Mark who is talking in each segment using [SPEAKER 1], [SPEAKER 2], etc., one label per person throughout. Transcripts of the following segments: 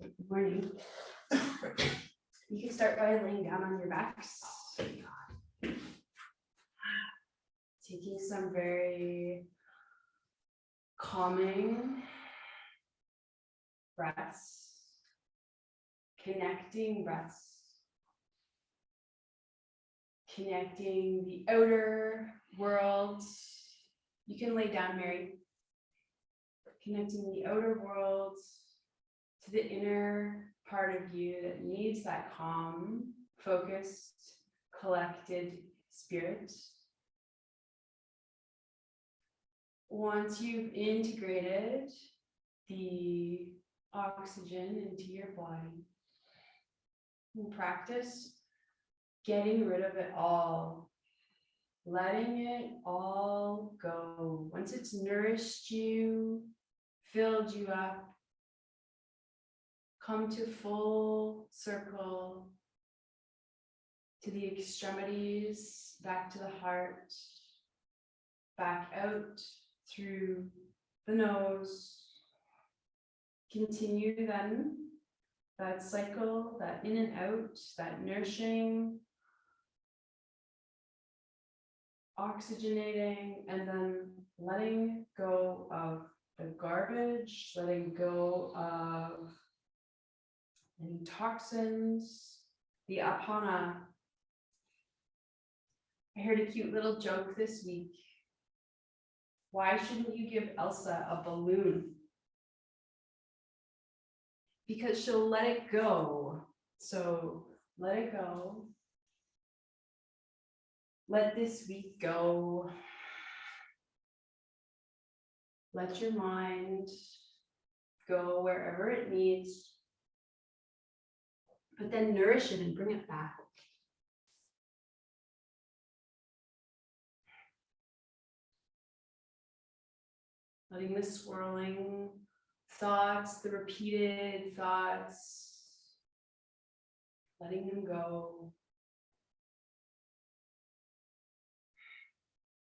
[SPEAKER 1] Good morning. You can start by laying down on your backs. Taking some very calming breaths, connecting breaths, connecting the outer world. You can lay down, Mary. Connecting the outer world to the inner part of you that needs that calm, focused, collected spirit. Once you've integrated the oxygen into your body, you practice getting rid of it all, letting it all go. Once it's nourished you, filled you up, come to full circle to the extremities, back to the heart, back out through the nose. Continue then that cycle, that in and out, that nourishing, oxygenating, and then letting go of the garbage, letting go of any toxins, the apana. I heard a cute little joke this week. Why shouldn't you give Elsa a balloon? Because she'll let it go. So let it go. Let this week go. Let your mind go wherever it needs. But then nourish it and bring it back. Letting the swirling thoughts, the repeated thoughts, letting them go.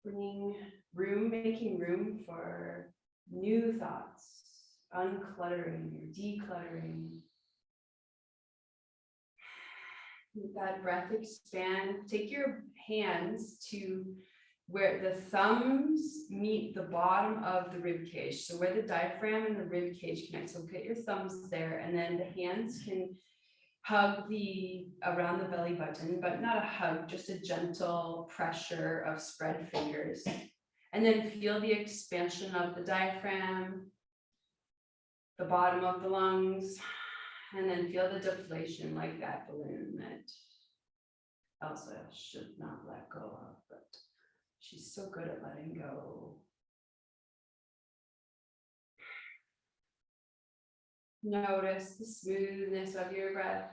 [SPEAKER 1] Bringing room, making room for new thoughts, uncluttering or decluttering. Let that breath expand. Take your hands to where the thumbs meet the bottom of the rib cage. So where the diaphragm and the rib cage connect. So get your thumbs there, and then the hands can hug around the belly button, but not a hug, just a gentle pressure of spread fingers. And then feel the expansion of the diaphragm, the bottom of the lungs, and then feel the deflation like that balloon that Elsa should not let go of, but she's so good at letting go. Notice the smoothness of your breath.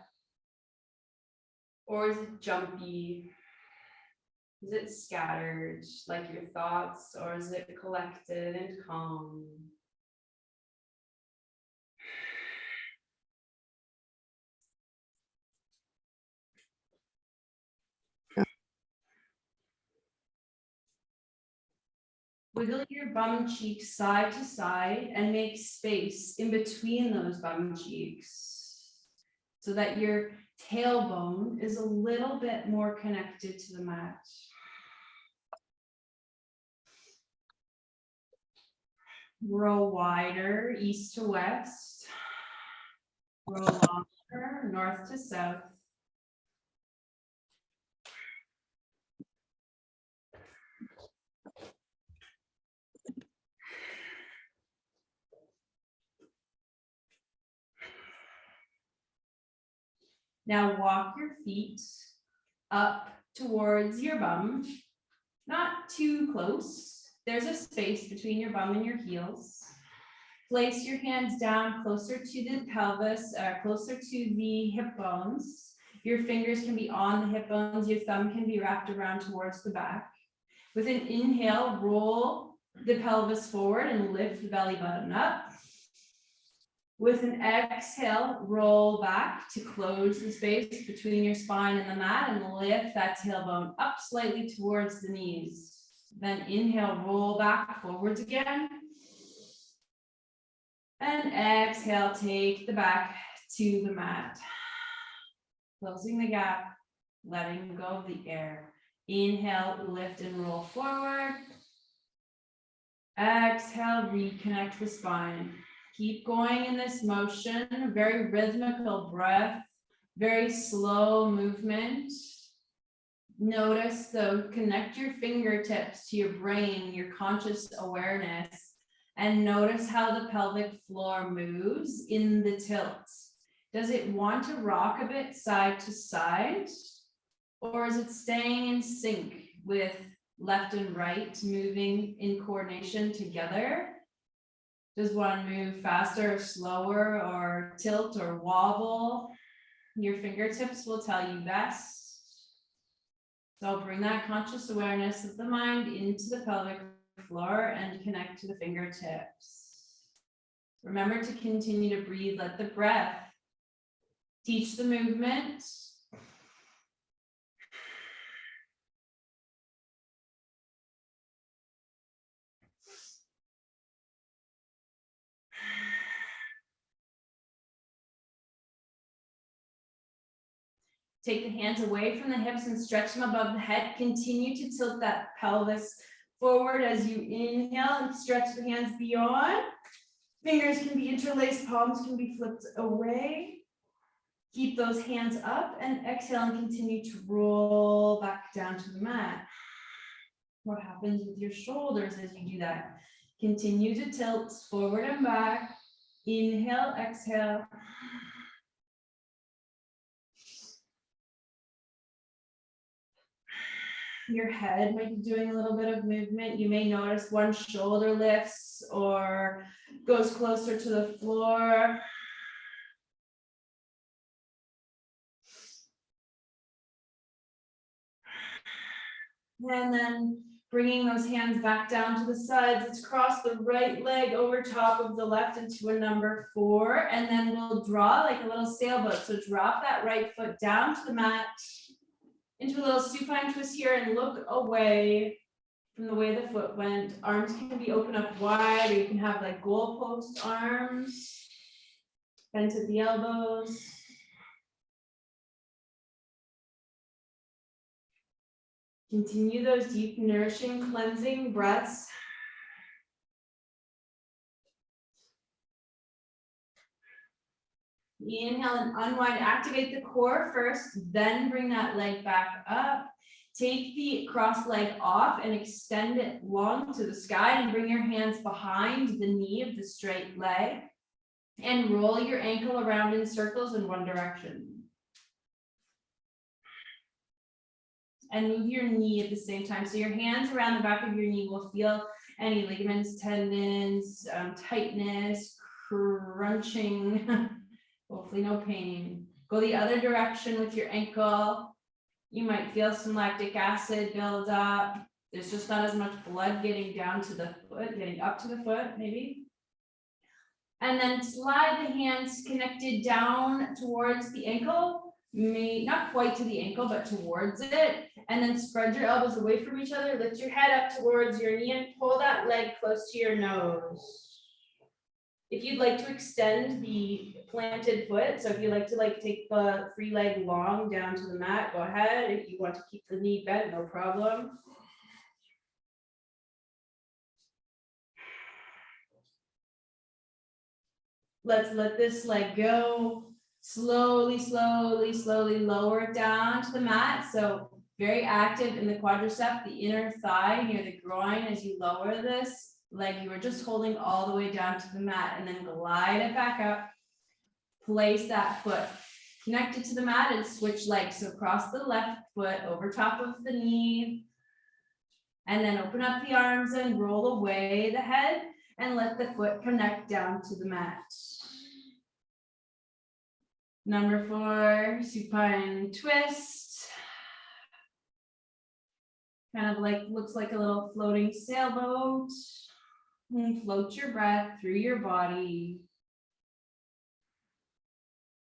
[SPEAKER 1] Or is it jumpy? Is it scattered like your thoughts, or is it collected and calm? Wiggle your bum cheeks side to side and make space in between those bum cheeks so that your tailbone is a little bit more connected to the mat. Roll wider, east to west. Roll longer, north to south. Now walk your feet up towards your bum, not too close. There's a space between your bum and your heels. Place your hands down closer to the pelvis, closer to the hip bones. Your fingers can be on the hip bones. Your thumb can be wrapped around towards the back. With an inhale, roll the pelvis forward and lift the belly button up. With an exhale, roll back to close the space between your spine and the mat and lift that tailbone up slightly towards the knees. Then inhale, roll back forwards again. And exhale, take the back to the mat. Closing the gap, letting go of the air. Inhale, lift and roll forward. Exhale, reconnect the spine. Keep going in this motion, very rhythmical breath, very slow movement. Notice though, connect your fingertips to your brain, your conscious awareness, and notice how the pelvic floor moves in the tilt. Does it want to rock a bit side to side, or is it staying in sync with left and right moving in coordination together? Does one move faster or slower, or tilt or wobble? Your fingertips will tell you best. So bring that conscious awareness of the mind into the pelvic floor and connect to the fingertips. Remember to continue to breathe. Let the breath teach the movement. Take the hands away from the hips and stretch them above the head. Continue to tilt that pelvis forward as you inhale and stretch the hands beyond. Fingers can be interlaced, palms can be flipped away. Keep those hands up and exhale and continue to roll back down to the mat. What happens with your shoulders as you do that? Continue to tilt forward and back. Inhale, exhale. Your head might be doing a little bit of movement. You may notice one shoulder lifts or goes closer to the floor. And then bringing those hands back down to the sides. Let's cross the right leg over top of the left into a number 4. And then we'll draw like a little sailboat. So drop that right foot down to the mat into a little supine twist here and look away from the way the foot went. Arms can be open up wide, or you can have like goalpost arms, bent at the elbows. Continue those deep, nourishing, cleansing breaths. Inhale and unwind, activate the core first, then bring that leg back up. Take the cross leg off and extend it long to the sky and bring your hands behind the knee of the straight leg and roll your ankle around in circles in one direction. And move your knee at the same time. So your hands around the back of your knee will feel any ligaments, tendons, tightness, crunching, hopefully no pain. Go the other direction with your ankle. You might feel some lactic acid build up. There's just not as much blood getting down to the foot, getting up to the foot maybe. And then slide the hands connected down towards the ankle. Not quite to the ankle, but towards it. And then spread your elbows away from each other. Lift your head up towards your knee and pull that leg close to your nose. If you'd like to extend the planted foot, so if you like to take the free leg long down to the mat, go ahead. If you want to keep the knee bent, no problem. Let's let this leg go. Slowly, slowly, slowly lower it down to the mat. So very active in the quadricep, the inner thigh near the groin as you lower this leg. You were just holding all the way down to the mat and then glide it back up. Place that foot connected to the mat and switch legs. So cross the left foot over top of the knee and then open up the arms and roll away the head and let the foot connect down to the mat. Number 4, supine twist. Kind of looks like a little floating sailboat. And float your breath through your body.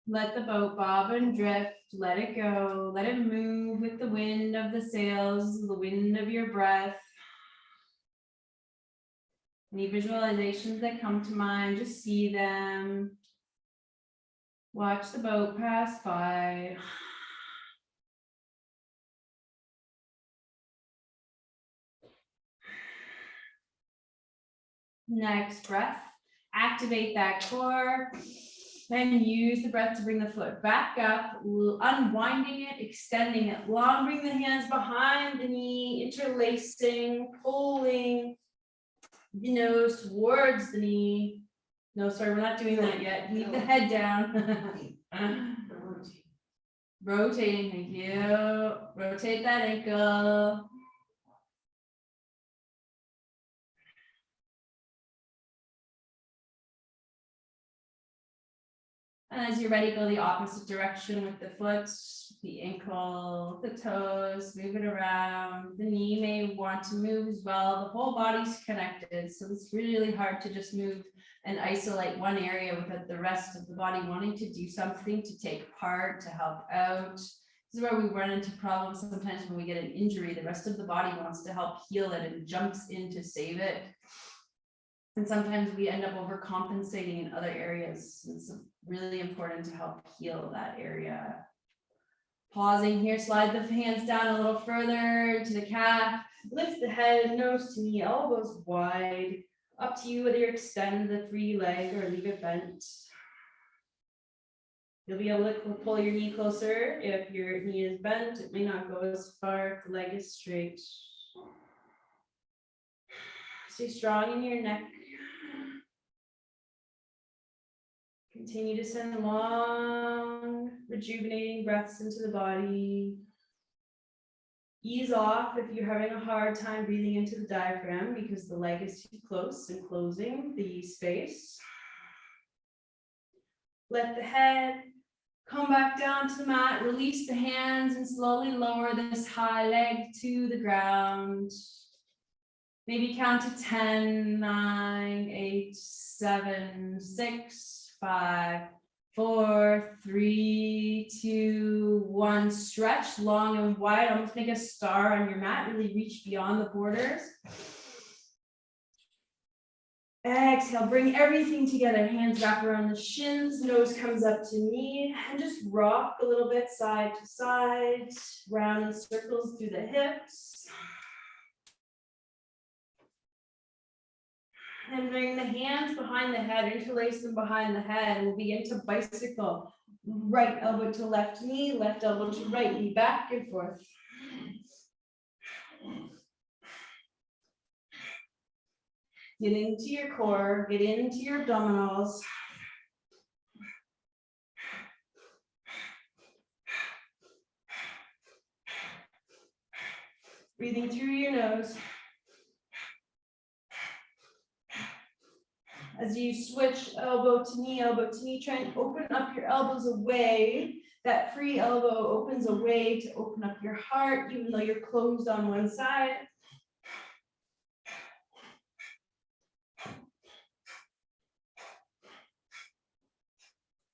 [SPEAKER 1] Let the boat bob and drift, let it go, let it move with the wind of the sails, the wind of your breath. Any visualizations that come to mind, just see them. Watch the boat pass by. Next breath, activate that core. Then use the breath to bring the foot back up, unwinding it, extending it long. Bring the hands behind the knee, interlacing, pulling the nose towards the knee. No, sorry, we're not doing that yet. Leave the head down. Rotating, thank you. Rotate that ankle. And as you're ready, go the opposite direction with the foot, the ankle, the toes, move it around. The knee may want to move as well. The whole body's connected. So it's really hard to just move and isolate one area without the rest of the body wanting to do something, to take part, to help out. This is where we run into problems sometimes when we get an injury. The rest of the body wants to help heal it and jumps in to save it. And sometimes we end up overcompensating in other areas. It's really important to help heal that area. Pausing here, slide the hands down a little further to the calf. Lift the head, nose to knee, elbows wide. Up to you whether you extend the free leg or leave it bent. You'll be able to pull your knee closer. If your knee is bent, it may not go as far if the leg is straight. Stay strong in your neck. Continue to send long, rejuvenating breaths into the body. Ease off if you're having a hard time breathing into the diaphragm because the leg is too close and closing the space. Let the head come back down to the mat. Release the hands and slowly lower this high leg to the ground. Maybe count to 10, 9, 8, 7, 6, 5, 4, 3, 2, 1. Stretch long and wide. Almost make a star on your mat. Really reach beyond the borders. Exhale, bring everything together. Hands wrap around the shins. Nose comes up to knee. And just rock a little bit side to side. Round in circles through the hips. And bring the hands behind the head, interlace them behind the head, and we'll begin to bicycle. Right elbow to left knee, left elbow to right knee, back and forth. Get into your core, get into your abdominals. Breathing through your nose. As you switch elbow to knee, try and open up your elbows away. That free elbow opens a way to open up your heart, even though you're closed on one side.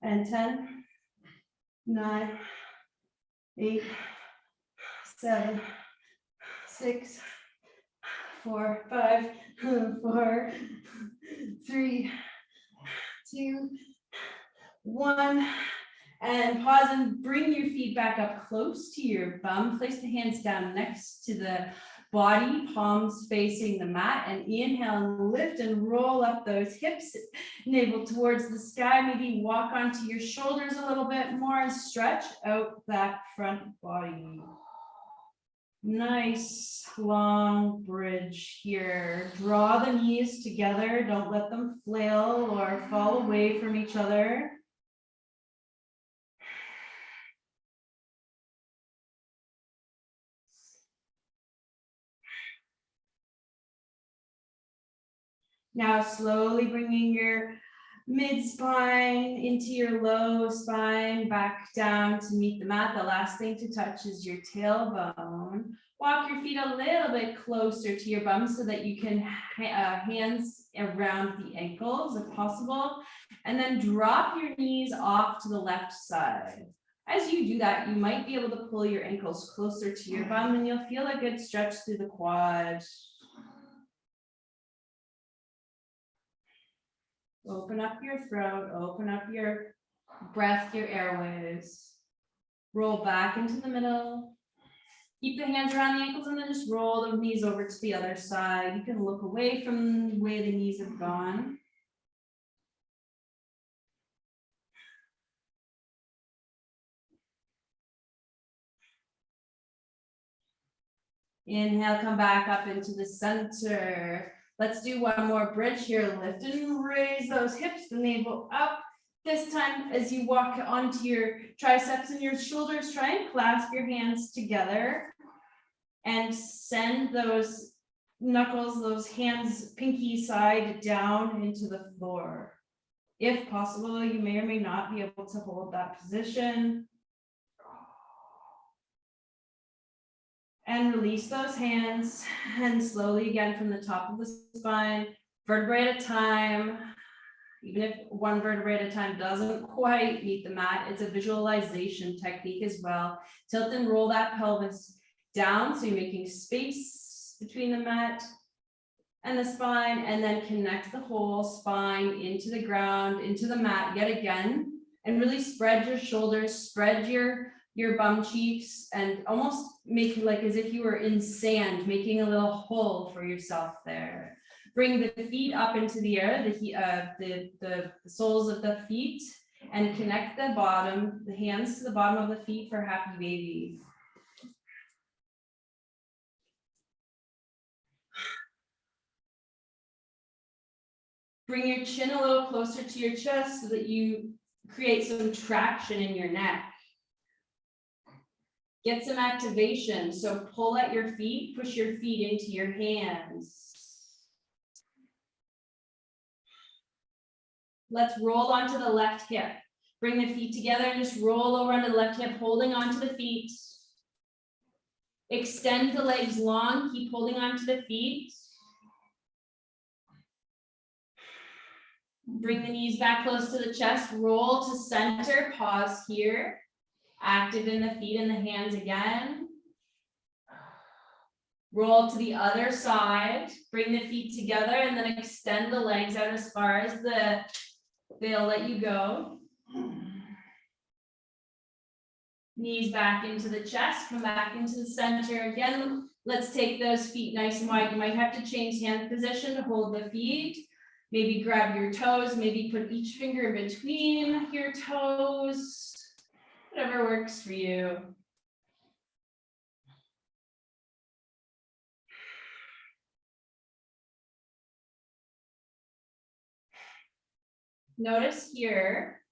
[SPEAKER 1] And 10, 9, 8, 7, 6, 4, 5, 4, 3, 2, 1. And pause and bring your feet back up close to your bum. Place the hands down next to the body, palms facing the mat, and inhale and lift and roll up those hips, navel towards the sky. Maybe walk onto your shoulders a little bit more and stretch out that front body. Nice long bridge here. Draw the knees together. Don't let them flail or fall away from each other. Now slowly bringing your mid-spine into your low spine, back down to meet the mat. The last thing to touch is your tailbone. Walk your feet a little bit closer to your bum so that you can hands around the ankles if possible. And then drop your knees off to the left side. As you do that, you might be able to pull your ankles closer to your bum and you'll feel a good stretch through the quad. Open up your throat, open up your Breath your airways. Roll back into the middle. Keep the hands around the ankles and then just roll the knees over to the other side. You can look away from the way the knees have gone. Inhale, come back up into the center. Let's do one more bridge here. Lift and raise those hips, the navel up. This time, as you walk onto your triceps and your shoulders, try and clasp your hands together and send those knuckles, those hands, pinky side down into the floor. If possible, you may or may not be able to hold that position. And release those hands, and slowly again from the top of the spine, vertebrae at a time. Even if one vertebrae at a time doesn't quite meet the mat, it's a visualization technique as well. Tilt and roll that pelvis down, so you're making space between the mat and the spine, and then connect the whole spine into the ground, into the mat yet again, and really spread your shoulders, spread your bum cheeks, and almost make it like as if you were in sand, making a little hole for yourself there. Bring the feet up into the air, the soles of the feet, and connect the bottom, the hands to the bottom of the feet for happy baby. Bring your chin a little closer to your chest so that you create some traction in your neck. Get some activation. So pull at your feet, push your feet into your hands. Let's roll onto the left hip. Bring the feet together and just roll over onto the left hip, holding onto the feet. Extend the legs long, keep holding onto the feet. Bring the knees back close to the chest, roll to center, pause here. Active in the feet and the hands again. Roll to the other side, bring the feet together and then extend the legs out as far as they'll let you go. Knees back into the chest, come back into the center again. Let's take those feet nice and wide. You might have to change hand position to hold the feet. Maybe grab your toes, maybe put each finger in between your toes. Whatever works for you. Notice here,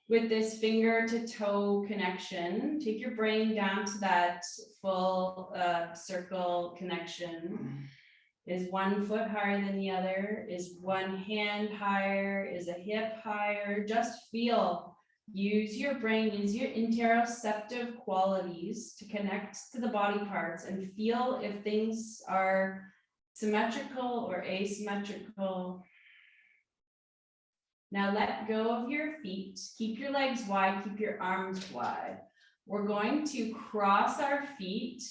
[SPEAKER 1] with this finger to toe connection, take your brain down to that full circle connection. Is one foot higher than the other? Is one hand higher? Is a hip higher? Just feel. Use your brain, use your interoceptive qualities to connect to the body parts and feel if things are symmetrical or asymmetrical. Now let go of your feet. Keep your legs wide, keep your arms wide. We're going to cross our feet,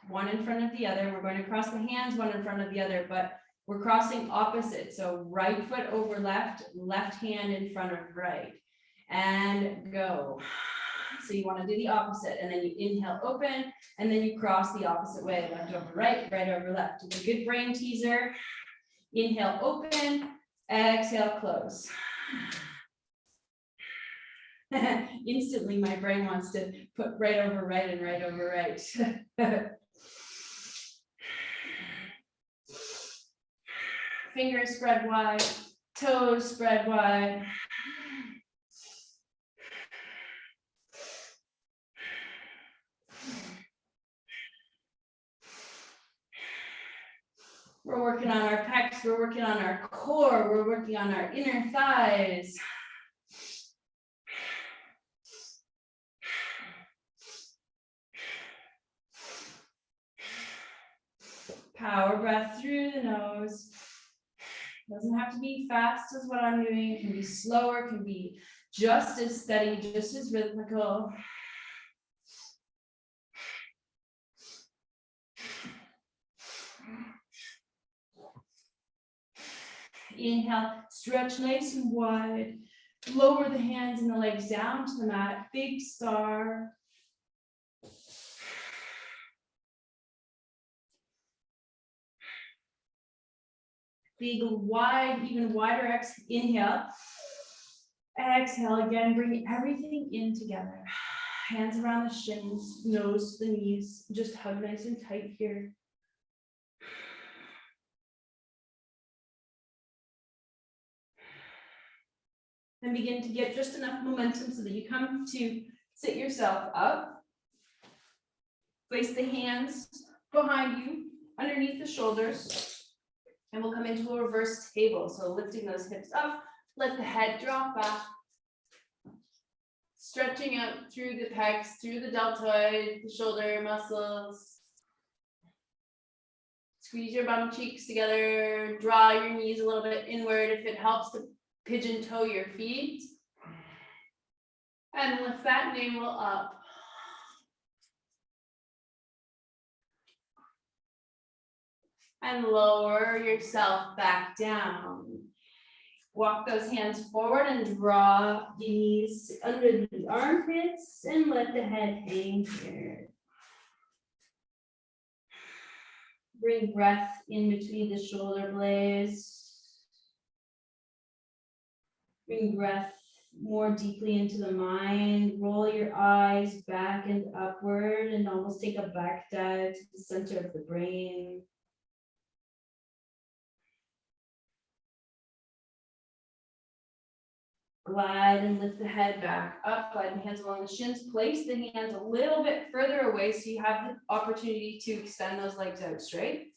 [SPEAKER 1] one in front of the other. We're going to cross the hands, one in front of the other, but we're crossing opposite. So right foot over left, left hand in front of right. And go. So you want to do the opposite, and then you inhale, open, and then you cross the opposite way, left over right, right over left. Do a good brain teaser. Inhale, open, exhale, close. Instantly, my brain wants to put right over right and right over right. Fingers spread wide, toes spread wide. We're working on our pecs, we're working on our core, we're working on our inner thighs. Power breath through the nose. Doesn't have to be fast as what I'm doing. It can be slower, can be just as steady, just as rhythmical. Inhale, stretch nice and wide. Lower the hands and the legs down to the mat, big star. Big, wide, even wider inhale. Exhale again, bring everything in together. Hands around the shins, nose to the knees. Just hug nice and tight here. And begin to get just enough momentum so that you come to sit yourself up. Place the hands behind you, underneath the shoulders, and we'll come into a reverse table. So lifting those hips up, let the head drop back. Stretching out through the pecs, through the deltoid, the shoulder muscles. Squeeze your bum cheeks together, draw your knees a little bit inward if it helps to pigeon toe your feet. And lift that navel up. And lower yourself back down. Walk those hands forward and draw the knees under the armpits and let the head hang here. Bring breath in between the shoulder blades. Bring breath more deeply into the mind. Roll your eyes back and upward and almost take a back dive to the center of the brain. Glide and lift the head back up, glide the hands along the shins, place the hands a little bit further away so you have the opportunity to extend those legs out straight.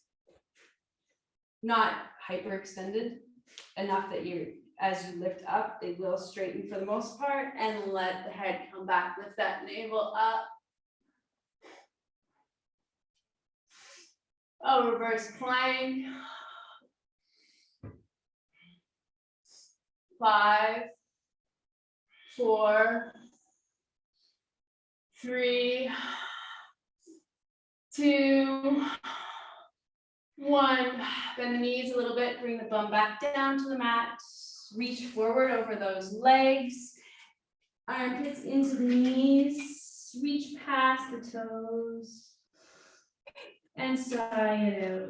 [SPEAKER 1] Not hyperextended, enough that as you lift up, they will straighten for the most part, and let the head come back, lift that navel up. Oh, reverse plank. 5, 4, 3, 2, 1. Bend the knees a little bit, bring the bum back down to the mat. Reach forward over those legs. Armpits into the knees. Reach past the toes. And sigh it out.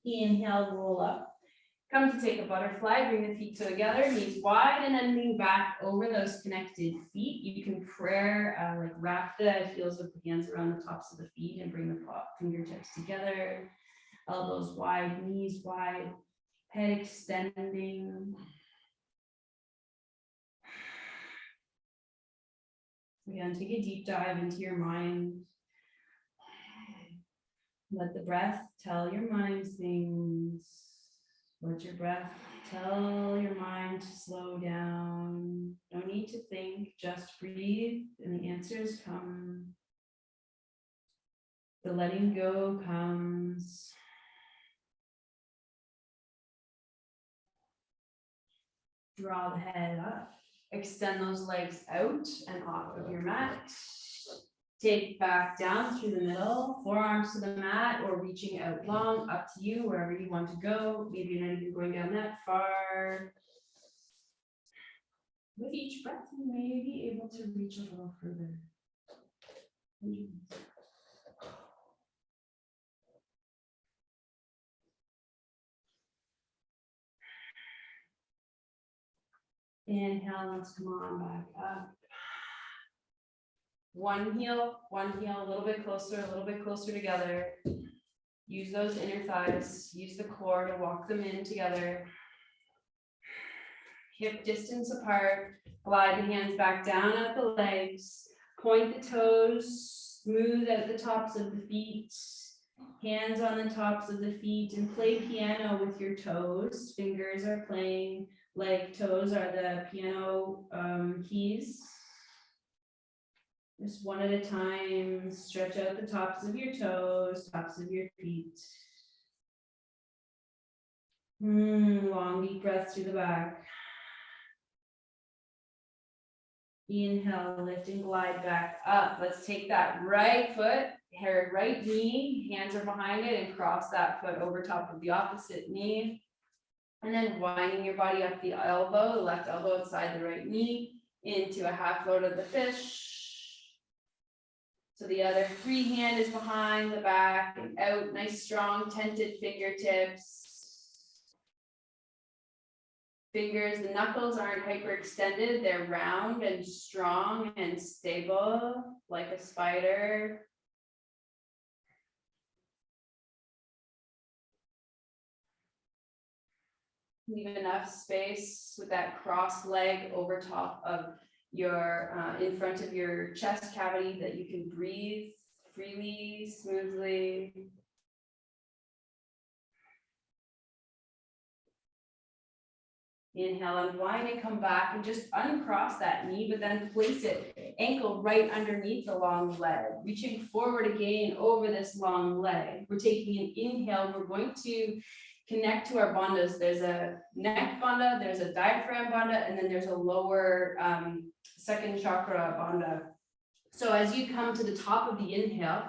[SPEAKER 1] Inhale, roll up. Come to take a butterfly, bring the feet together, knees wide, and then lean back over those connected feet. You can like wrap the heels of the hands around the tops of the feet and bring the fingertips together. Elbows wide, knees wide, head extending. Again, take a deep dive into your mind. Let the breath tell your mind things. Let your breath tell your mind to slow down. No need to think, just breathe, and the answers come. The letting go comes. Draw the head up. Extend those legs out and off of your mat. Take back down through the middle, forearms to the mat or reaching out long, up to you, wherever you want to go. Maybe you're not even going down that far. With each breath, you may be able to reach a little further. Inhale, let's come on back up. One heel, a little bit closer together. Use those inner thighs, use the core to walk them in together. Hip distance apart, glide the hands back down at the legs, point the toes, smooth out the tops of the feet, hands on the tops of the feet, and play piano with your toes. Fingers are playing like toes are the piano keys. Just one at a time, stretch out the tops of your toes, tops of your feet. Long deep breaths through the back. Inhale, lift and glide back up. Let's take that right foot, right knee, hands are behind it, and cross that foot over top of the opposite knee. And then winding your body up the elbow, the left elbow outside the right knee, into a half float of the fish. So the other free hand is behind the back and out, nice strong tented fingertips. Fingers, the knuckles aren't hyperextended, they're round and strong and stable, like a spider. Leave enough space with that cross leg over top of your, in front of your chest cavity that you can breathe freely, smoothly. Inhale, unwind and come back and just uncross that knee, but then place it ankle right underneath the long leg, reaching forward again over this long leg. We're taking an inhale. We're going to connect to our bandhas. There's a neck bandha, there's a diaphragm bandha, and then there's a lower second chakra bandha. So as you come to the top of the inhale,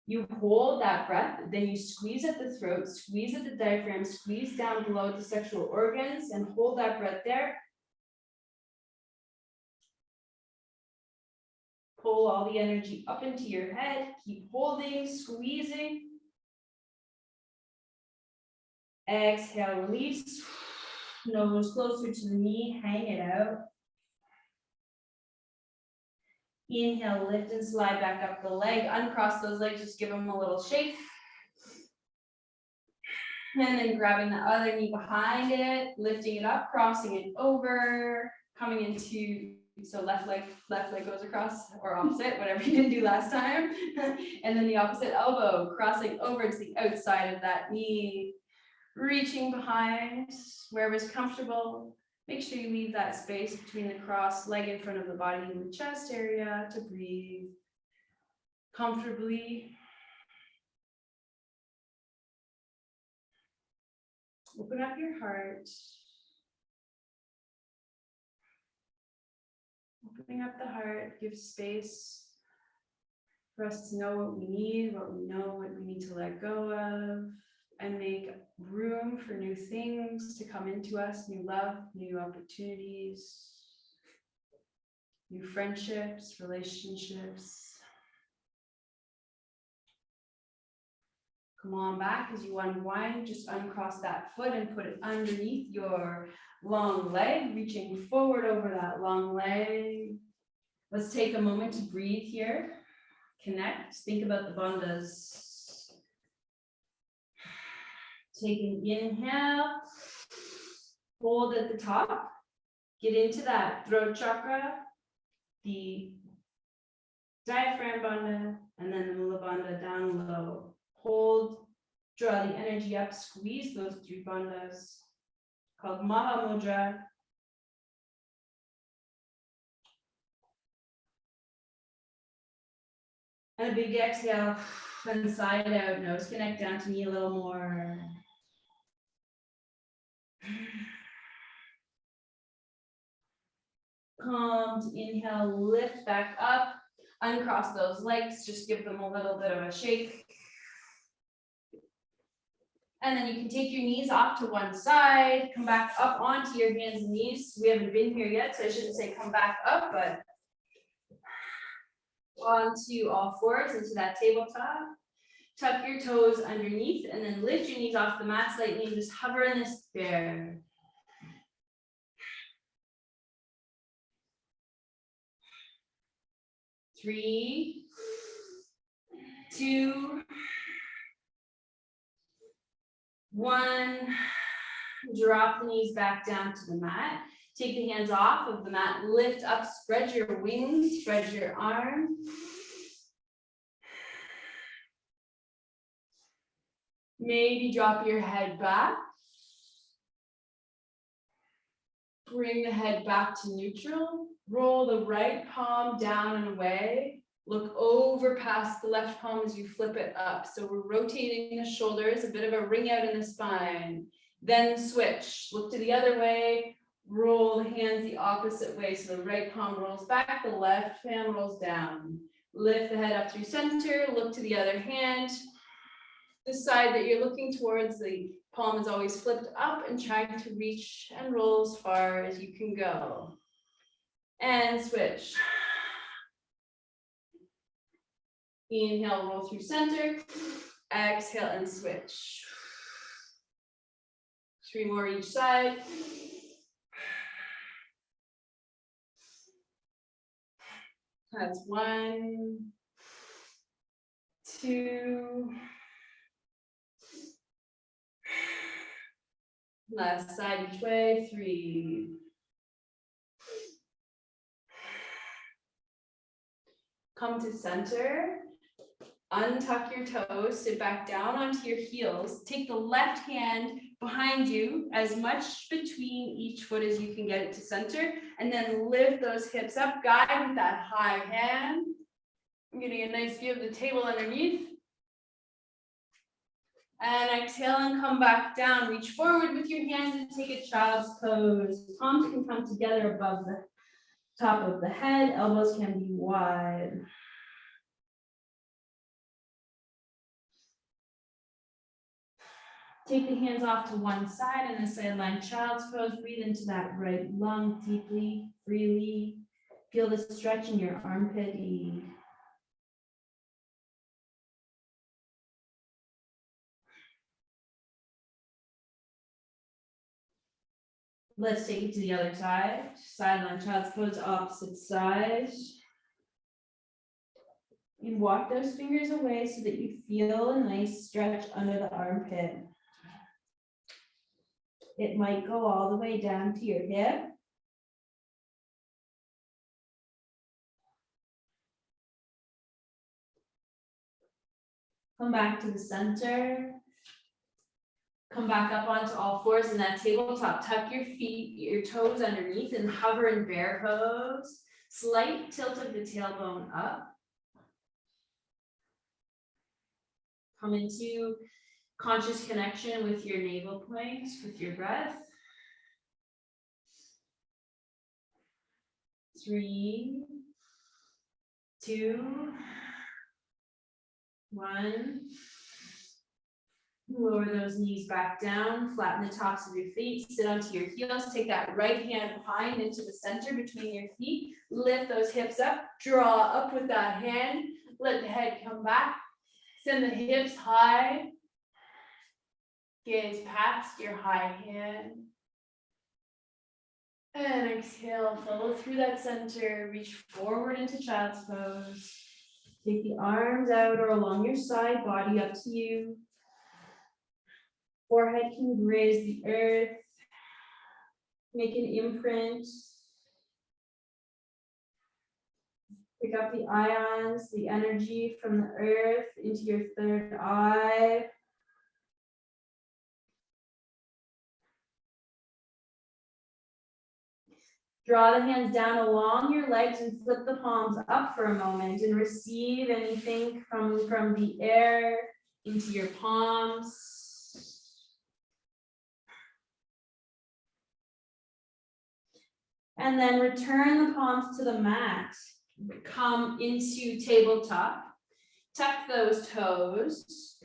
[SPEAKER 1] you hold that breath, then you squeeze at the throat, squeeze at the diaphragm, squeeze down below at the sexual organs, and hold that breath there. Pull all the energy up into your head, keep holding, squeezing. Exhale, release. Nose closer to the knee, hang it out. Inhale, lift and slide back up the leg. Uncross those legs, just give them a little shake. And then grabbing the other knee behind it, lifting it up, crossing it over, coming into, so left leg goes across, or opposite, whatever you didn't do last time. And then the opposite elbow, crossing over to the outside of that knee, reaching behind wherever's comfortable. Make sure you leave that space between the cross leg in front of the body and the chest area to breathe comfortably. Open up your heart. Opening up the heart gives space for us to know what we need, what we know, what we need to let go of, and make room for new things to come into us, new love, new opportunities, new friendships, relationships. Come on back as you unwind, just uncross that foot and put it underneath your long leg, reaching forward over that long leg. Let's take a moment to breathe here. Connect, think about the bandhas. Take an inhale, hold at the top, get into that throat chakra, the diaphragm bandha, and then the mula bandha down low. Hold, draw the energy up, squeeze those three bandhas, called Maha Mudra. And a big exhale, and side out, nose connect down to knee a little more. Calmed, inhale, lift back up, uncross those legs, just give them a little bit of a shake. And then you can take your knees off to one side, come back up onto your hands and knees. We haven't been here yet, so I shouldn't say come back up, but onto all fours into that tabletop. Tuck your toes underneath and then lift your knees off the mat slightly and just hover in this bear. Three, two, one. Drop the knees back down to the mat. Take the hands off of the mat, lift up, spread your wings, spread your arms. Maybe drop your head back. Bring the head back to neutral. Roll the right palm down and away. Look over past the left palm as you flip it up. So we're rotating the shoulders, a bit of a ring out in the spine. Then switch. Look to the other way. Roll the hands the opposite way. So the right palm rolls back, the left palm rolls down. Lift the head up through center, look to the other hand. The side that you're looking towards, the palm is always flipped up and trying to reach and roll as far as you can go. And switch. Inhale, roll through center. Exhale and switch. 3 more each side. That's 1, 2. Last side each way, 3. Come to center. Untuck your toes, sit back down onto your heels. Take the left hand behind you, as much between each foot as you can get it to center, and then lift those hips up, guide with that high hand. I'm getting a nice view of the table underneath. And exhale and come back down. Reach forward with your hands and take a child's pose. Palms can come together above the top of the head. Elbows can be wide. Take the hands off to one side in the sideline child's pose. Breathe into that right lung deeply, freely. Feel the stretch in your armpit. Let's take it to the other side. Sideline child's pose, opposite side. You walk those fingers away so that you feel a nice stretch under the armpit. It might go all the way down to your hip. Come back to the center. Come back up onto all fours in that tabletop. Tuck your feet, your toes underneath, and hover in bear pose. Slight tilt of the tailbone up. Come into conscious connection with your navel points, with your breath. 3, 2, 1. Lower those knees back down, flatten the tops of your feet, sit onto your heels, take that right hand behind into the center between your feet, lift those hips up, draw up with that hand, let the head come back, send the hips high, gaze past your high hand, and exhale, follow through that center, reach forward into child's pose, take the arms out or along your side, body up to you. Forehead can graze the earth. Make an imprint. Pick up the ions, the energy from the earth into your third eye. Draw the hands down along your legs and flip the palms up for a moment and receive anything from the air into your palms. And then return the palms to the mat. Come into tabletop. Tuck those toes.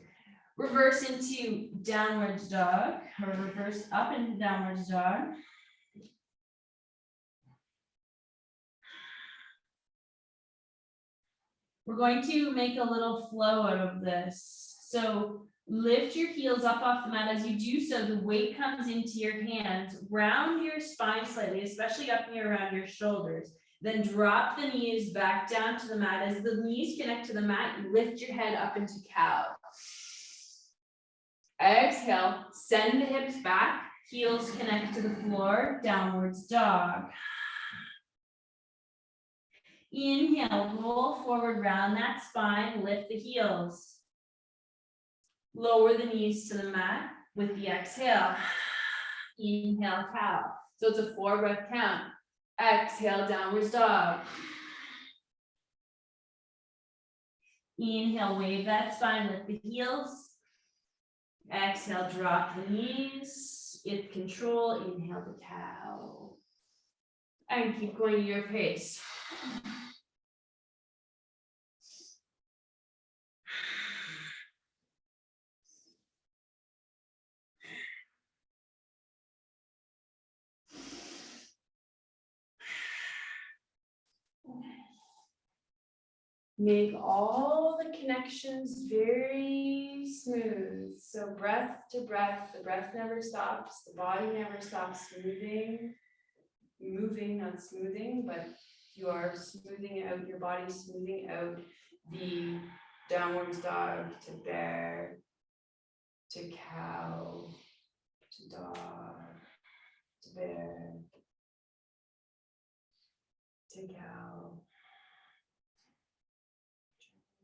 [SPEAKER 1] Reverse into downward dog, or reverse up into downward dog. We're going to make a little flow out of this. So lift your heels up off the mat. As you do so, the weight comes into your hands. Round your spine slightly, especially up near around your shoulders. Then drop the knees back down to the mat. As the knees connect to the mat, you lift your head up into cow. Exhale, send the hips back. Heels connect to the floor, downwards dog. Inhale, roll forward, round that spine, lift the heels. Lower the knees to the mat with the exhale. Inhale, cow. So it's a 4-breath count. Exhale, downward dog. Inhale, wave that spine, lift the heels. Exhale, drop the knees. with control, inhale the cow. And keep going at your pace. Make all the connections very smooth. So breath to breath, the breath never stops, the body never stops moving, not smoothing, but you are smoothing out, your body smoothing out the downwards dog to bear, to cow, to dog, to bear, to cow.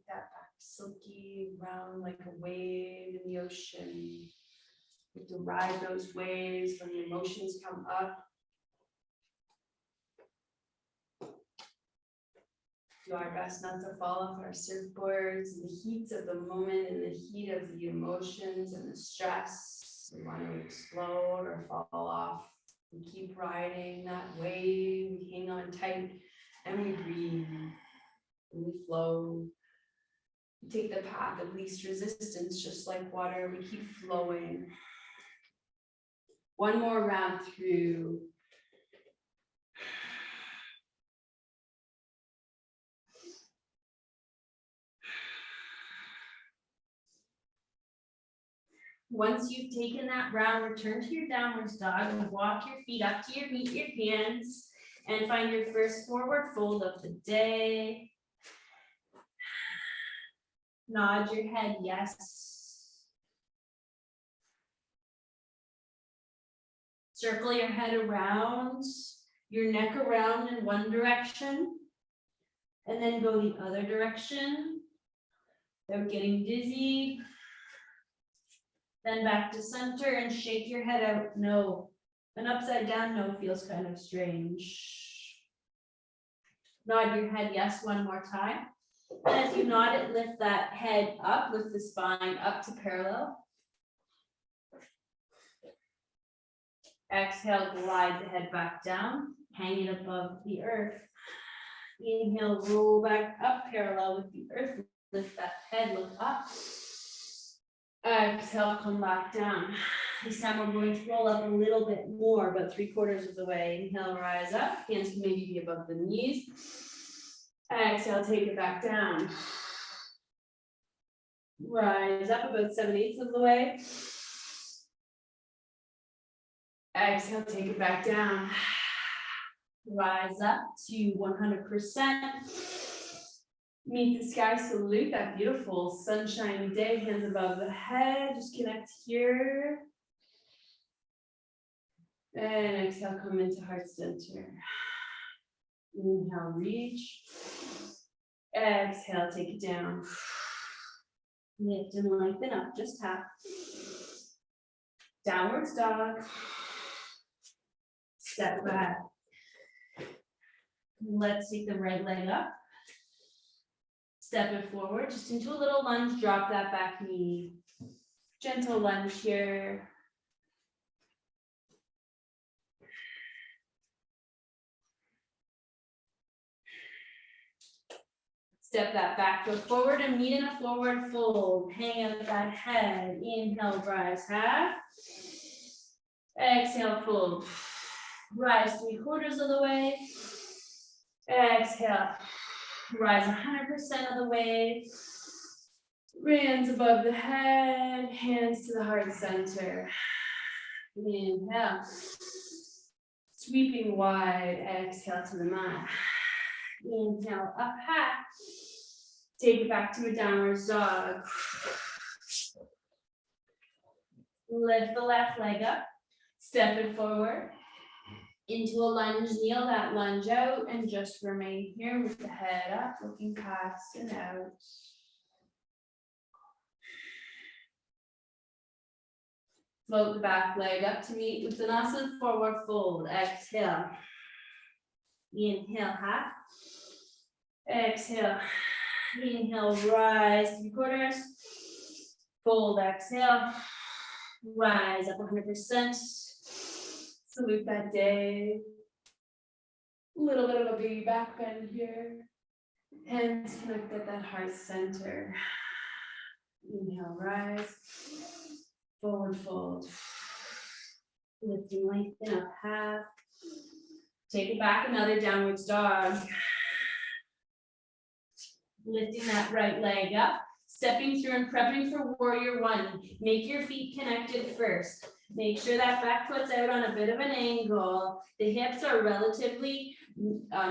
[SPEAKER 1] That back silky, round like a wave in the ocean. You have to ride those waves when the emotions come up. Do our best not to fall off our surfboards in the heat of the moment, in the heat of the emotions and the stress. We want to explode or fall off. We keep riding that wave, we hang on tight, and we breathe, and we flow. We take the path of least resistance, just like water, we keep flowing. One more round through. Once you've taken that round, return to your downwards dog and walk your feet up to meet your hands and find your first forward fold of the day. Nod your head, yes. Circle your head around, your neck around in one direction, and then go the other direction without getting dizzy. Then back to center and shake your head out, no. An upside down no feels kind of strange. Nod your head yes one more time. And as you nod it, lift that head up, lift the spine up to parallel. Exhale, glide the head back down, hang it above the earth. Inhale, roll back up parallel with the earth, lift that head, look up. Exhale, come back down. This time we're going to roll up a little bit more, about 3/4 of the way. Inhale, rise up. Hands can maybe be above the knees. Exhale, take it back down. Rise up about 7/8 of the way. Exhale, take it back down. Rise up to 100%. Meet the sky salute, that beautiful sunshiny day, hands above the head, just connect here. And exhale, come into heart center. Inhale, reach. Exhale, take it down. Lift and lengthen up, just half. Downwards dog. Step back. Let's take the right leg up. Step it forward, just into a little lunge, drop that back knee. Gentle lunge here. Step that back foot forward and meet in a forward fold. Hang out that head. Inhale, rise half. Exhale, fold. Rise 3/4 of the way. Exhale. Rise 100% of the way. Hands above the head, hands to the heart center. Inhale. Sweeping wide, exhale to the mat. Inhale, up high. Take it back to a downward dog. Lift the left leg up. Step it forward. Into a lunge, kneel that lunge out and just remain here with the head up, looking past and out. Float the back leg up to meet with the Uttanasana forward fold. Exhale. Inhale, half. Exhale. Inhale, rise 3/4. Fold, exhale. Rise up 100%. Salute that day. A little bit of a baby back bend here. Hands connect at that heart center. Inhale, rise. Forward fold. Lifting, lengthen up half. Take it back, another downwards dog. Lifting that right leg up. Stepping through and prepping for warrior one. Make your feet connected first. Make sure that back foot's out on a bit of an angle. The hips are relatively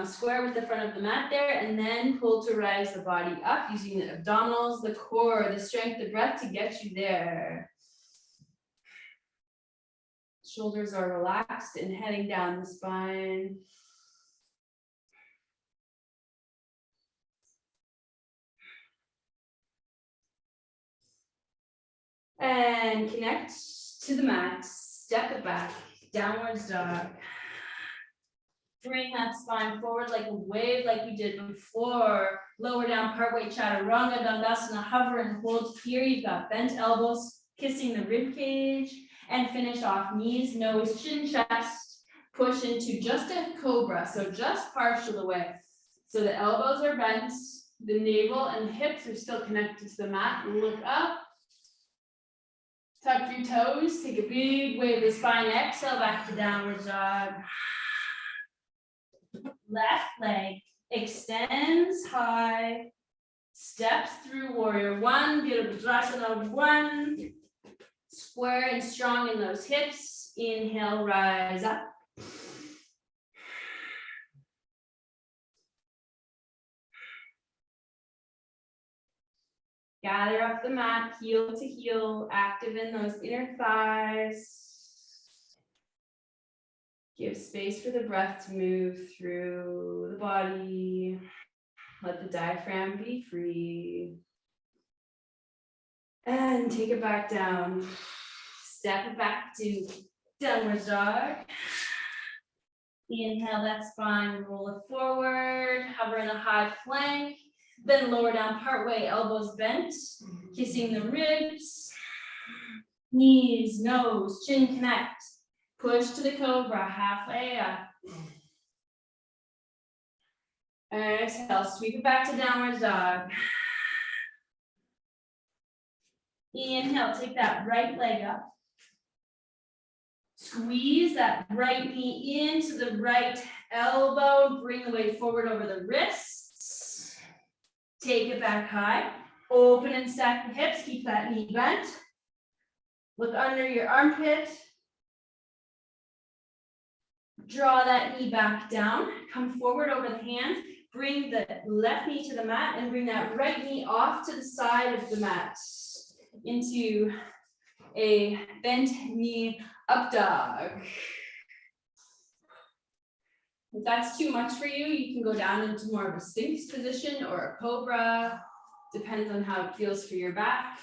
[SPEAKER 1] square with the front of the mat there, and then pull to rise the body up using the abdominals, the core, the strength, the breath to get you there. Shoulders are relaxed and heading down the spine. And connect to the mat, step it back, downwards dog. Bring that spine forward like a wave like we did before. Lower down partway chaturanga, dandasana, hover and hold here. You've got bent elbows, kissing the rib cage, and finish off knees, nose, chin, chest. Push into just a cobra, so just partial away. So the elbows are bent, the navel and the hips are still connected to the mat. Look up. Tuck your toes, take a big wave of the spine, exhale back to downward dog. Left leg extends high, steps through warrior one, Virabhadrasana one. Square and strong in those hips. Inhale, rise up. Gather up the mat, heel to heel, active in those inner thighs. Give space for the breath to move through the body. Let the diaphragm be free. And take it back down. Step it back to downward dog. Inhale that spine, roll it forward, hover in a high plank. Then lower down partway, elbows bent, kissing the ribs, knees, nose, chin connect. Push to the cobra, halfway up. Exhale, sweep it back to downward dog. Inhale, take that right leg up. Squeeze that right knee into the right elbow, bring the weight forward over the wrists. Take it back high, open and stack the hips, keep that knee bent. Look under your armpit. Draw that knee back down, come forward over the hands, bring the left knee to the mat and bring that right knee off to the side of the mat into a bent knee up dog. If that's too much for you, you can go down into more of a sphinx position or a cobra. Depends on how it feels for your back.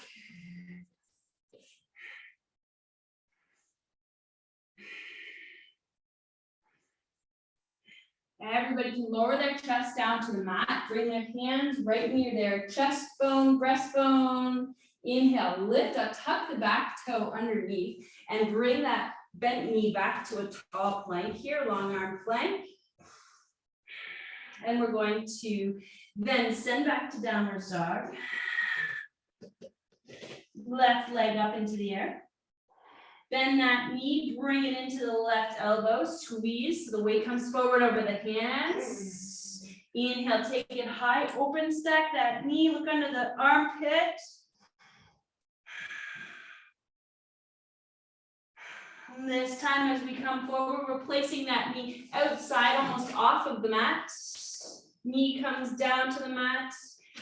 [SPEAKER 1] Everybody can lower their chest down to the mat. Bring their hands right near their chest bone, breastbone. Inhale, lift up, tuck the back toe underneath, and bring that bent knee back to a tall plank here, long arm plank. And we're going to then send back to downward dog. Left leg up into the air. Bend that knee, bring it into the left elbow, squeeze so the weight comes forward over the hands. Inhale, take it high, open, stack that knee, look under the armpit. And this time as we come forward, we're placing that knee outside, almost off of the mat. Knee comes down to the mat,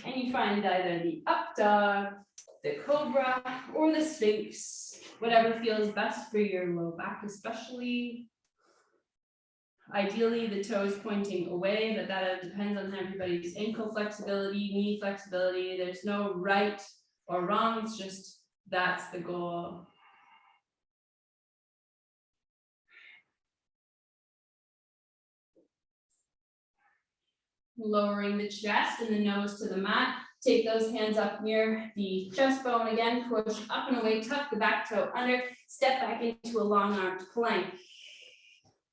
[SPEAKER 1] and you find either the up dog, the cobra, or the sphinx, whatever feels best for your low back especially. Ideally, the toes pointing away, but that depends on everybody's ankle flexibility, knee flexibility. There's no right or wrong, it's just that's the goal. Lowering the chest and the nose to the mat. Take those hands up near the chest bone again, push up and away, tuck the back toe under, step back into a long armed plank.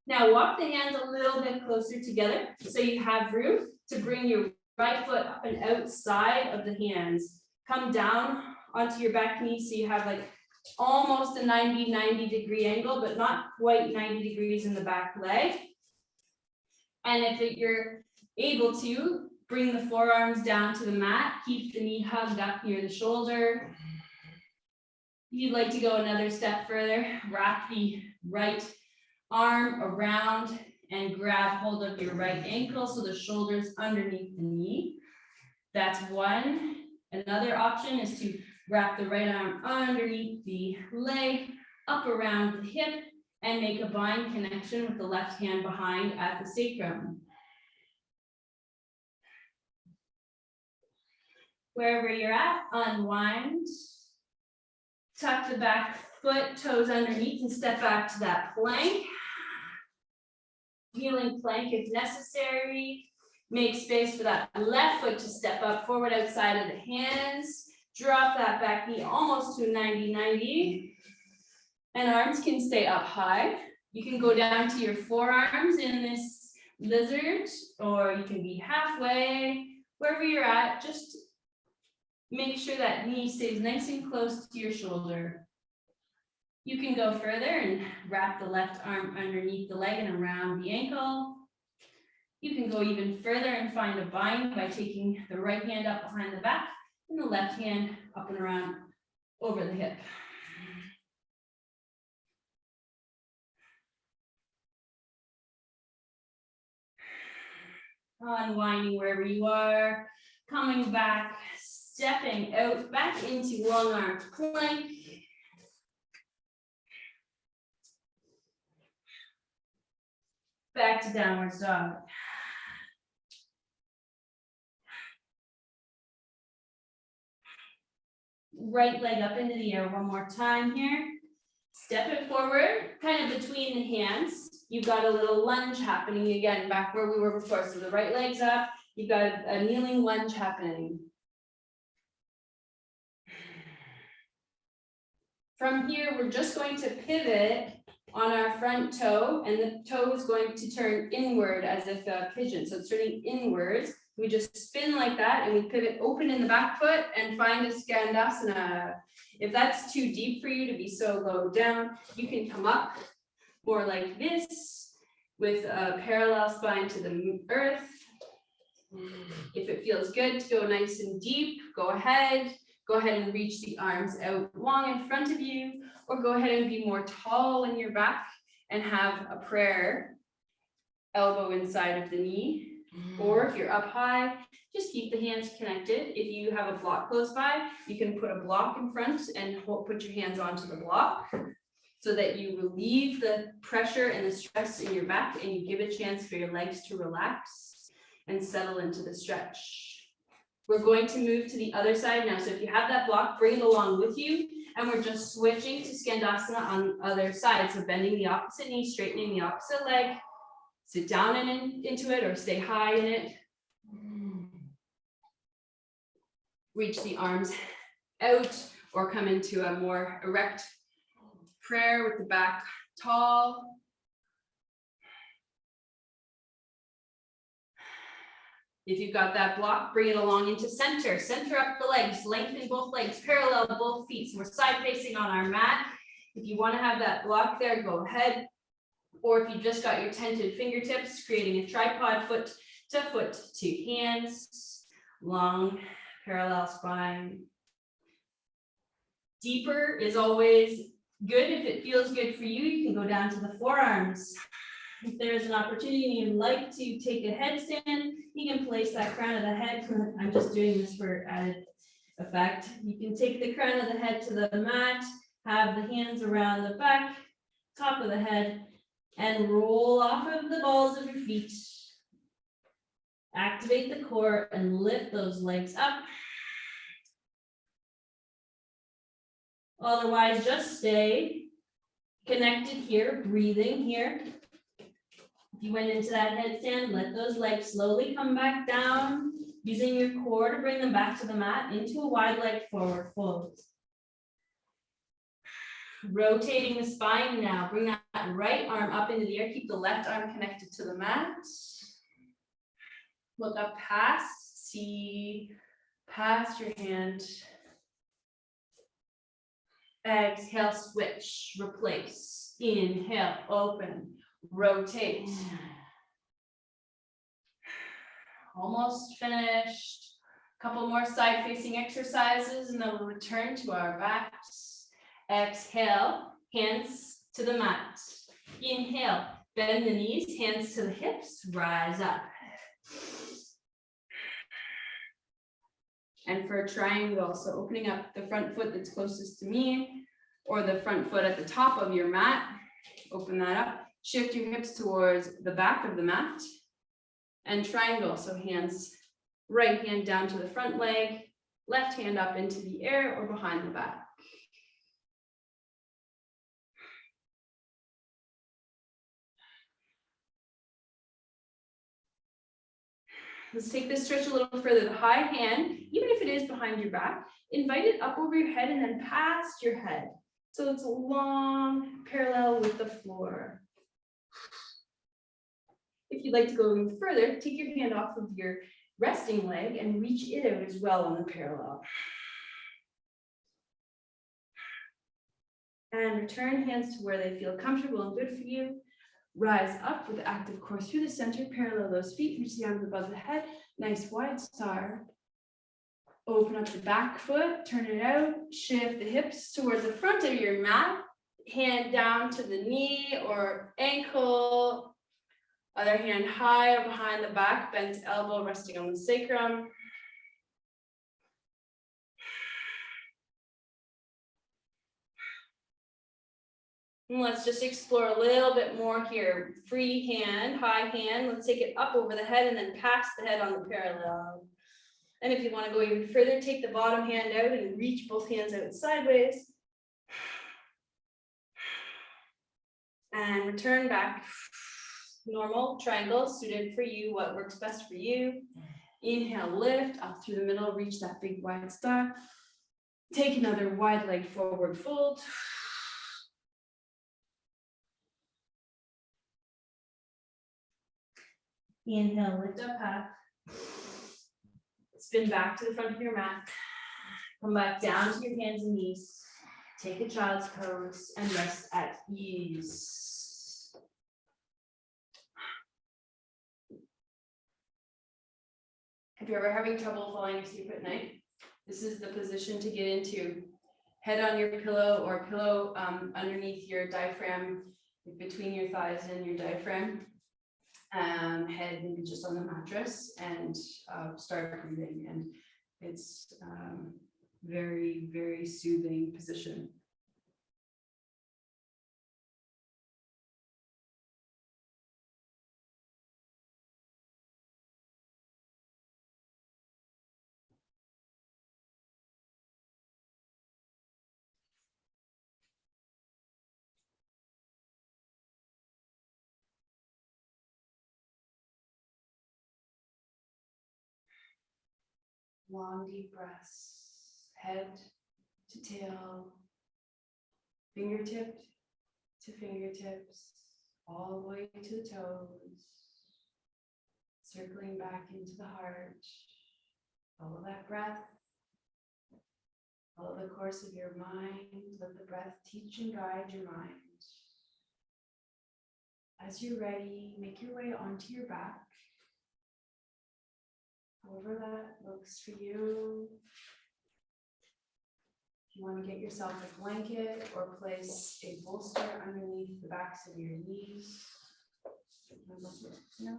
[SPEAKER 1] Now walk the hands a little bit closer together so you have room to bring your right foot up and outside of the hands. Come down onto your back knee so you have like almost a 90-degree angle, but not quite 90 degrees in the back leg. And if you're able to, bring the forearms down to the mat, keep the knee hugged up near the shoulder. If you'd like to go another step further, wrap the right arm around and grab hold of your right ankle so the shoulder's underneath the knee. That's one. Another option is to wrap the right arm underneath the leg, up around the hip, and make a bind connection with the left hand behind at the sacrum. Wherever you're at, unwind. Tuck the back foot, toes underneath, and step back to that plank. Kneeling plank if necessary. Make space for that left foot to step up forward outside of the hands. Drop that back knee almost to 90-90. And arms can stay up high. You can go down to your forearms in this lizard, or you can be halfway. Wherever you're at, just make sure that knee stays nice and close to your shoulder. You can go further and wrap the left arm underneath the leg and around the ankle. You can go even further and find a bind by taking the right hand up behind the back and the left hand up and around over the hip. Unwinding wherever you are, coming back, stepping out back into long arm plank. Back to downward dog. Right leg up into the air one more time here. Step it forward, kind of between the hands. You've got a little lunge happening again, back where we were before. So the right leg's up, you've got a kneeling lunge happening. From here, we're just going to pivot on our front toe, and the toe is going to turn inward as if a pigeon. So it's turning inwards. We just spin like that, and we pivot open in the back foot and find a Skandasana. If that's too deep for you to be so low down, you can come up more like this with a parallel spine to the earth. If it feels good to go nice and deep, go ahead. Go ahead and reach the arms out long in front of you, or go ahead and be more tall in your back and have a prayer, elbow inside of the knee. Or if you're up high, just keep the hands connected. If you have a block close by, you can put a block in front and put your hands onto the block so that you relieve the pressure and the stress in your back, and you give a chance for your legs to relax and settle into the stretch. We're going to move to the other side now. So if you have that block, bring it along with you. And we're just switching to Skandasana on the other side. So bending the opposite knee, straightening the opposite leg. Sit down and into it, or stay high in it. Reach the arms out, or come into a more erect prayer with the back tall. If you've got that block, bring it along into center. Center up the legs, lengthen both legs, parallel both feet. So we're side facing on our mat. If you want to have that block there, go ahead. Or if you just got your tented fingertips, creating a tripod, foot to hands, long parallel spine. Deeper is always good. If it feels good for you, you can go down to the forearms. If there's an opportunity and you'd like to take a headstand, you can place that crown of the head. I'm just doing this for added effect. You can take the crown of the head to the mat, have the hands around the back, top of the head, and roll off of the balls of your feet. Activate the core and lift those legs up. Otherwise, just stay connected here, breathing here. If you went into that headstand, let those legs slowly come back down, using your core to bring them back to the mat into a wide leg forward fold. Rotating the spine now. Bring that right arm up into the air. Keep the left arm connected to the mat. Look up past, see past your hand. Exhale, switch, replace. Inhale, open, rotate. Almost finished. Couple more side facing exercises and then we'll return to our backs. Exhale, hands to the mat. Inhale, bend the knees, hands to the hips, rise up. And for a triangle, so opening up the front foot that's closest to me, or the front foot at the top of your mat, open that up. Shift your hips towards the back of the mat. And triangle, so hands, right hand down to the front leg, left hand up into the air or behind the back. Let's take this stretch a little further. The high hand, even if it is behind your back, invite it up over your head and then past your head. So it's a long parallel with the floor. If you'd like to go even further, take your hand off of your resting leg and reach it out as well on the parallel. And return hands to where they feel comfortable and good for you. Rise up with the active core through the center, parallel those feet, reach the arms above the head, nice wide star. Open up the back foot, turn it out, shift the hips towards the front of your mat, hand down to the knee or ankle, other hand high or behind the back, bent elbow resting on the sacrum. And let's just explore a little bit more here. Free hand, high hand. Let's take it up over the head and then past the head on the parallel. And if you want to go even further, take the bottom hand out and reach both hands out sideways. And return back. Normal triangle, suited for you, what works best for you. Inhale, lift up through the middle, reach that big wide star. Take another wide leg forward fold. Inhale, lift up half. Spin back to the front of your mat. Come back down to your hands and knees. Take a child's pose and rest at ease. If you're ever having trouble falling asleep at night, this is the position to get into. Head on your pillow or pillow underneath your diaphragm, between your thighs and your diaphragm. Head maybe just on the mattress and start breathing. And it's very, very soothing position. Long, deep breaths, head to tail, fingertip to fingertips, all the way to the toes, circling back into the heart. Follow that breath. Follow the course of your mind. Let the breath teach and guide your mind. As you're ready, make your way onto your back. However that looks for you. If you want to get yourself a blanket or place a bolster underneath the backs of your knees. No.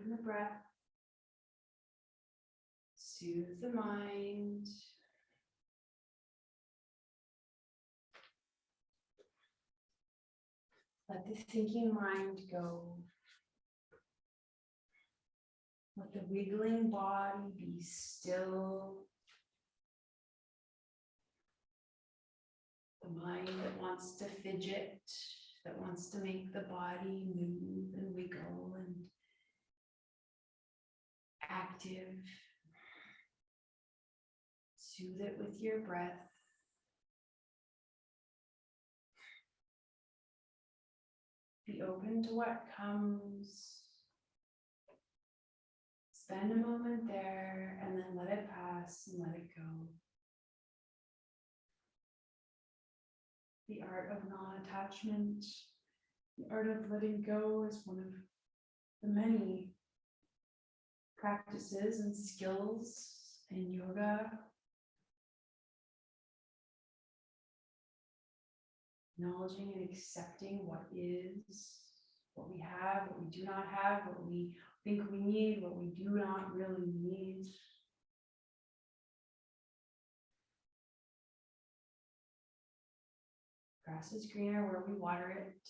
[SPEAKER 1] Deepen the breath. Soothe the mind. Let the thinking mind go. Let the wiggling body be still. The mind that wants to fidget, that wants to make the body move and wiggle and active. Soothe it with your breath. Be open to what comes. Spend a moment there and then let it pass and let it go. The art of non-attachment, the art of letting go is one of the many practices and skills in yoga. Acknowledging and accepting what is, what we have, what we do not have, what we think we need, what we do not really need. Grass is greener where we water it.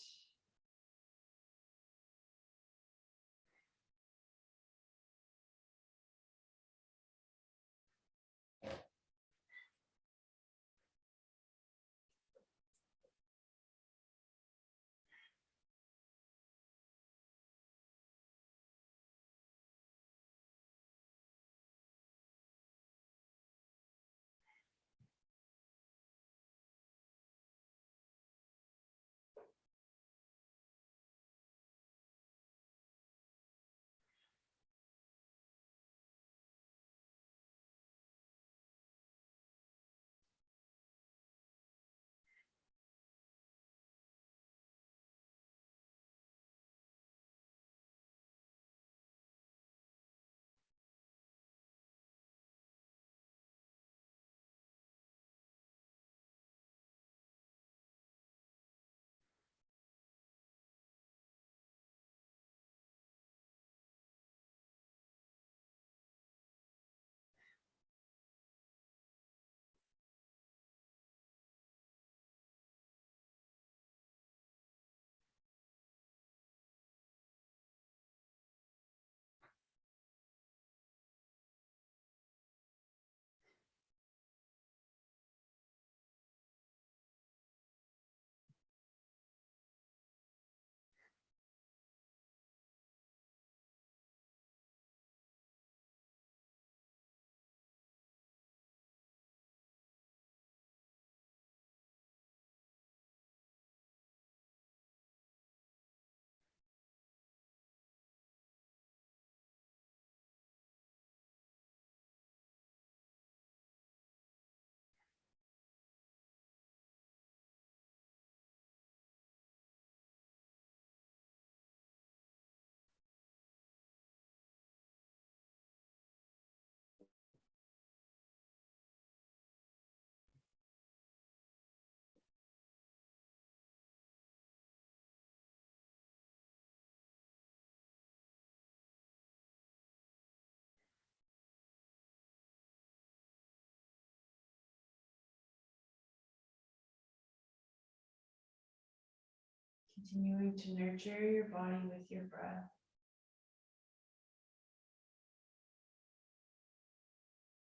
[SPEAKER 1] Continuing to nurture your body with your breath.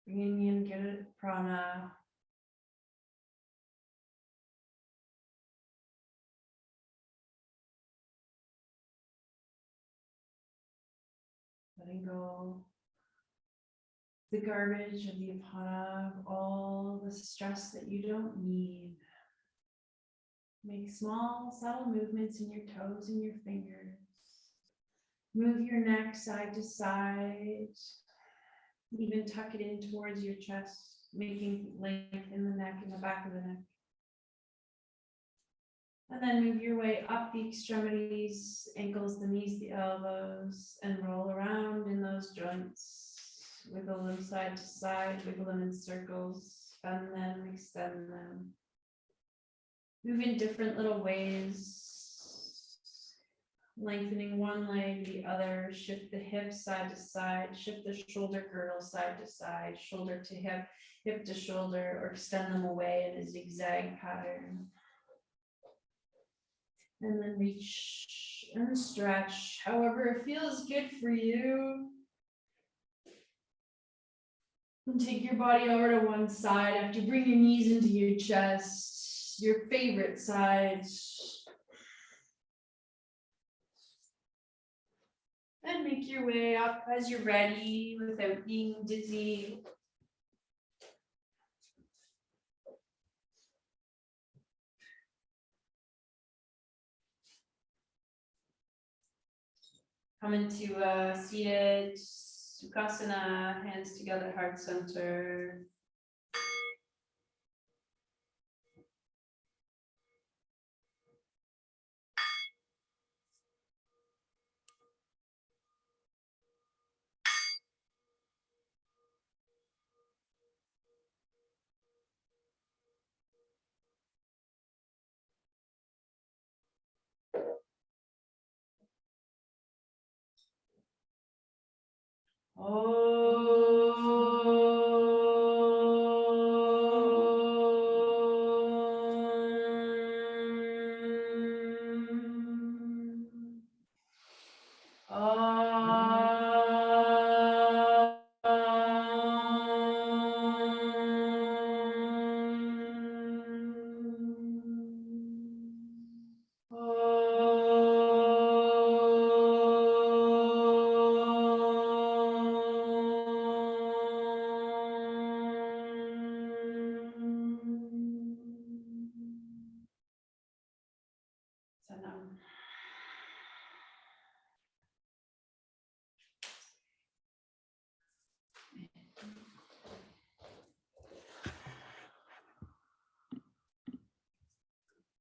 [SPEAKER 1] Bringing in good prana. Letting go the garbage of the apana, of all the stress that you don't need. Make small, subtle movements in your toes and your fingers. Move your neck side to side. Even tuck it in towards your chest, making length in the neck and the back of the neck. And then move your way up the extremities, ankles, the knees, the elbows, and roll around in those joints. Wiggle them side to side, wiggle them in circles, bend them, extend them. Move in different little ways. Lengthening one leg, the other, shift the hips side to side, shift the shoulder girdle side to side, shoulder to hip, hip to shoulder, or extend them away in a zigzag pattern. And then reach and stretch, however it feels good for you. And take your body over to one side after you bring your knees into your chest, your favorite side. And make your way up as you're ready without being dizzy. Come into a seated Sukhasana, hands together, heart center. Oh.